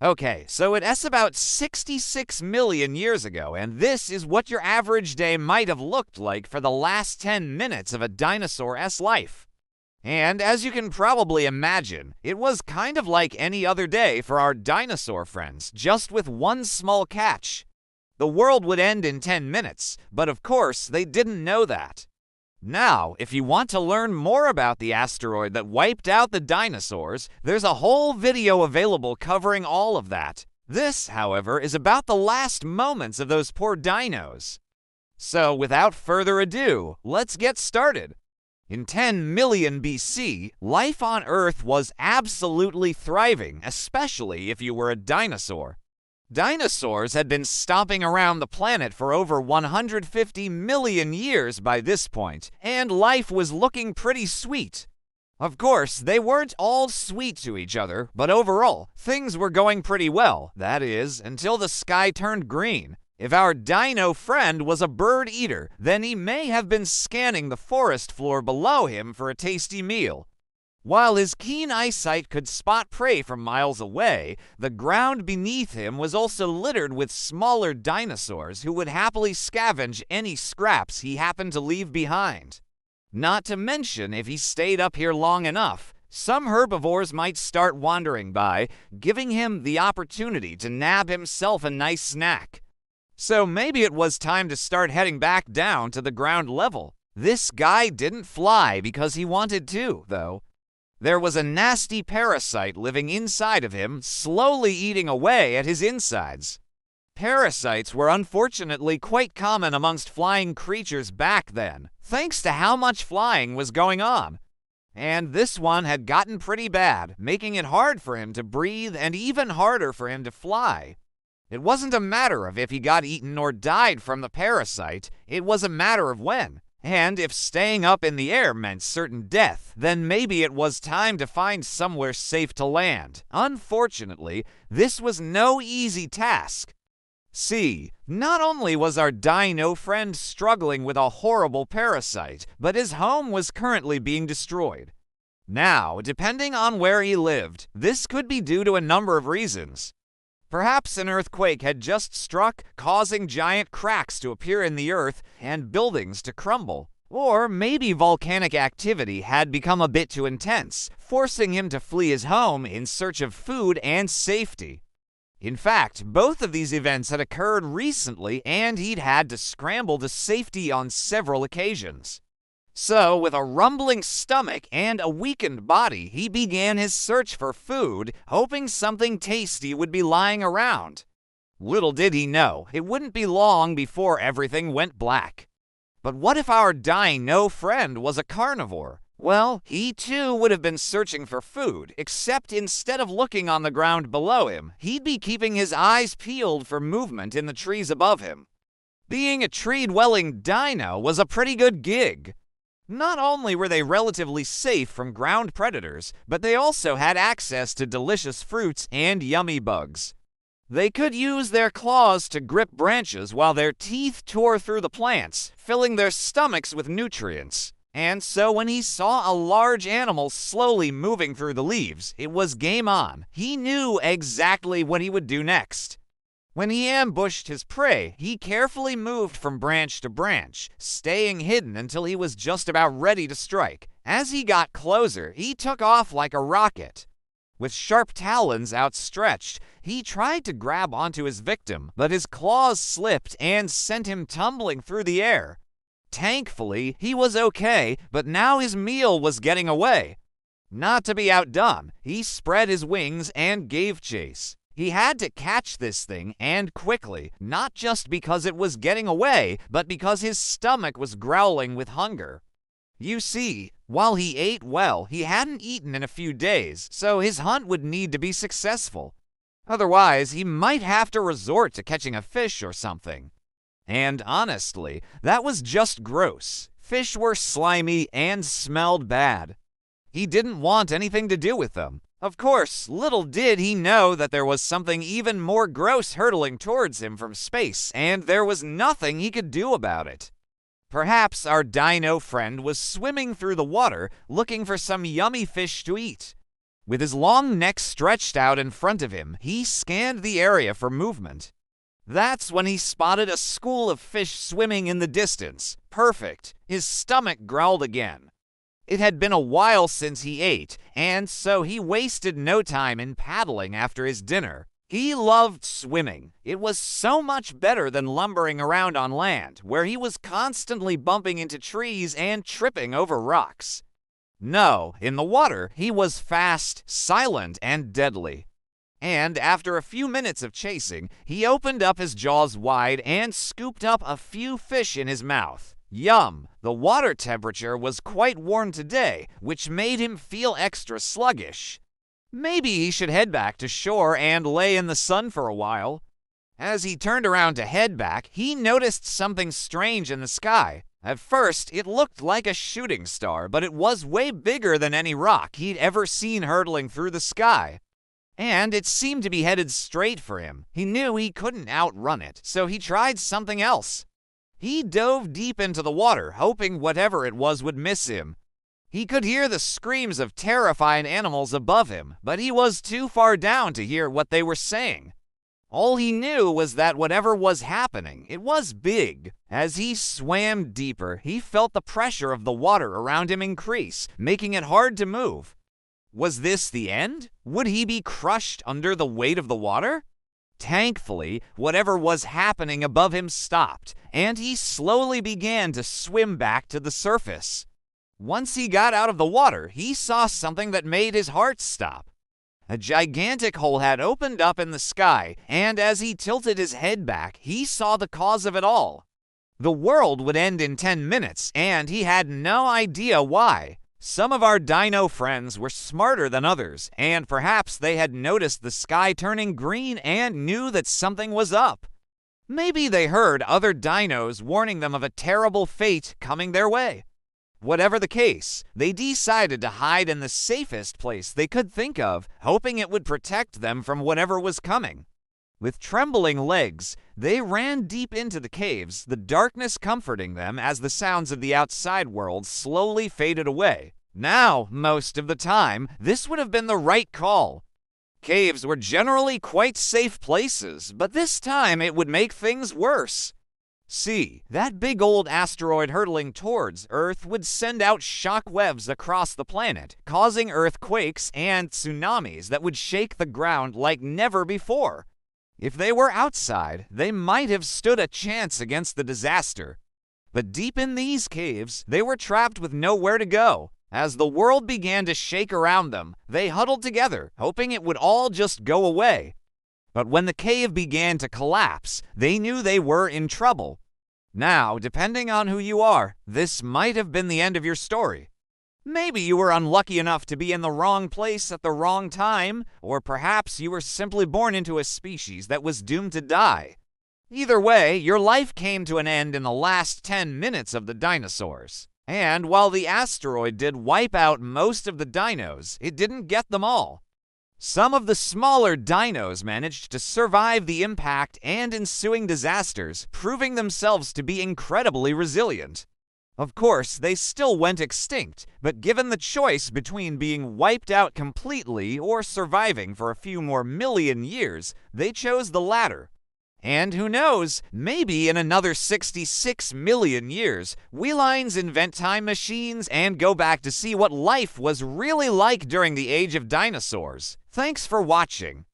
Okay, so it's about 66 million years ago, and this is what your average day might have looked like for the last 10 minutes of a dinosaur's life. And as you can probably imagine, it was kind of like any other day for our dinosaur friends, just with one small catch. The world would end in 10 minutes, but of course they didn't know that. Now, if you want to learn more about the asteroid that wiped out the dinosaurs, there's a whole video available covering all of that. This, however, is about the last moments of those poor dinos. So, without further ado, let's get started. In 10 million BC, life on Earth was absolutely thriving, especially if you were a dinosaur. Dinosaurs had been stomping around the planet for over 150 million years by this point, and life was looking pretty sweet. Of course, they weren't all sweet to each other, but overall, things were going pretty well, that is, until the sky turned green. If our dino friend was a bird eater, then he may have been scanning the forest floor below him for a tasty meal. While his keen eyesight could spot prey from miles away, the ground beneath him was also littered with smaller dinosaurs who would happily scavenge any scraps he happened to leave behind. Not to mention, if he stayed up here long enough, some herbivores might start wandering by, giving him the opportunity to nab himself a nice snack. So maybe it was time to start heading back down to the ground level. This guy didn't fly because he wanted to, though. There was a nasty parasite living inside of him, slowly eating away at his insides. Parasites were unfortunately quite common amongst flying creatures back then, thanks to how much flying was going on. And this one had gotten pretty bad, making it hard for him to breathe and even harder for him to fly. It wasn't a matter of if he got eaten or died from the parasite, it was a matter of when. And if staying up in the air meant certain death, then maybe it was time to find somewhere safe to land. Unfortunately, this was no easy task. See, not only was our dino friend struggling with a horrible parasite, but his home was currently being destroyed. Now, depending on where he lived, this could be due to a number of reasons. Perhaps an earthquake had just struck, causing giant cracks to appear in the earth and buildings to crumble. Or maybe volcanic activity had become a bit too intense, forcing him to flee his home in search of food and safety. In fact, both of these events had occurred recently, and he'd had to scramble to safety on several occasions. So, with a rumbling stomach and a weakened body, he began his search for food, hoping something tasty would be lying around. Little did he know, it wouldn't be long before everything went black. But what if our dino friend was a carnivore? Well, he too would have been searching for food, except instead of looking on the ground below him, he'd be keeping his eyes peeled for movement in the trees above him. Being a tree-dwelling dino was a pretty good gig. Not only were they relatively safe from ground predators, but they also had access to delicious fruits and yummy bugs. They could use their claws to grip branches while their teeth tore through the plants, filling their stomachs with nutrients. And so when he saw a large animal slowly moving through the leaves, it was game on. He knew exactly what he would do next. When he ambushed his prey, he carefully moved from branch to branch, staying hidden until he was just about ready to strike. As he got closer, he took off like a rocket. With sharp talons outstretched, he tried to grab onto his victim, but his claws slipped and sent him tumbling through the air. Thankfully, he was okay, but now his meal was getting away. Not to be outdone, he spread his wings and gave chase. He had to catch this thing, and quickly, not just because it was getting away, but because his stomach was growling with hunger. You see, while he ate well, he hadn't eaten in a few days, so his hunt would need to be successful. Otherwise, he might have to resort to catching a fish or something. And honestly, that was just gross. Fish were slimy and smelled bad. He didn't want anything to do with them. Of course, little did he know that there was something even more gross hurtling towards him from space, and there was nothing he could do about it. Perhaps our dino friend was swimming through the water looking for some yummy fish to eat. With his long neck stretched out in front of him, he scanned the area for movement. That's when he spotted a school of fish swimming in the distance. Perfect. His stomach growled again. It had been a while since he ate, and so he wasted no time in paddling after his dinner. He loved swimming. It was so much better than lumbering around on land, where he was constantly bumping into trees and tripping over rocks. No, in the water, he was fast, silent, and deadly. And after a few minutes of chasing, he opened up his jaws wide and scooped up a few fish in his mouth. Yum! The water temperature was quite warm today, which made him feel extra sluggish. Maybe he should head back to shore and lay in the sun for a while. As he turned around to head back, he noticed something strange in the sky. At first, it looked like a shooting star, but it was way bigger than any rock he'd ever seen hurtling through the sky. And it seemed to be headed straight for him. He knew he couldn't outrun it, so he tried something else. He dove deep into the water, hoping whatever it was would miss him. He could hear the screams of terrified animals above him, but he was too far down to hear what they were saying. All he knew was that whatever was happening, it was big. As he swam deeper, he felt the pressure of the water around him increase, making it hard to move. Was this the end? Would he be crushed under the weight of the water? Thankfully, whatever was happening above him stopped, and he slowly began to swim back to the surface. Once he got out of the water, he saw something that made his heart stop. A gigantic hole had opened up in the sky, and as he tilted his head back, he saw the cause of it all. The world would end in 10 minutes, and he had no idea why. Some of our dino friends were smarter than others, and perhaps they had noticed the sky turning green and knew that something was up. Maybe they heard other dinos warning them of a terrible fate coming their way. Whatever the case, they decided to hide in the safest place they could think of, hoping it would protect them from whatever was coming. With trembling legs, they ran deep into the caves, the darkness comforting them as the sounds of the outside world slowly faded away. Now, most of the time, this would have been the right call. Caves were generally quite safe places, but this time it would make things worse. See, that big old asteroid hurtling towards Earth would send out shock waves across the planet, causing earthquakes and tsunamis that would shake the ground like never before. If they were outside, they might have stood a chance against the disaster. But deep in these caves, they were trapped with nowhere to go. As the world began to shake around them, they huddled together, hoping it would all just go away. But when the cave began to collapse, they knew they were in trouble. Now, depending on who you are, this might have been the end of your story. Maybe you were unlucky enough to be in the wrong place at the wrong time, or perhaps you were simply born into a species that was doomed to die. Either way, your life came to an end in the last 10 minutes of the dinosaurs. And while the asteroid did wipe out most of the dinos, it didn't get them all. Some of the smaller dinos managed to survive the impact and ensuing disasters, proving themselves to be incredibly resilient. Of course, they still went extinct, but given the choice between being wiped out completely or surviving for a few more million years, they chose the latter. And who knows, maybe in another 66 million years, we lines invent time machines and go back to see what life was really like during the age of dinosaurs. Thanks for watching.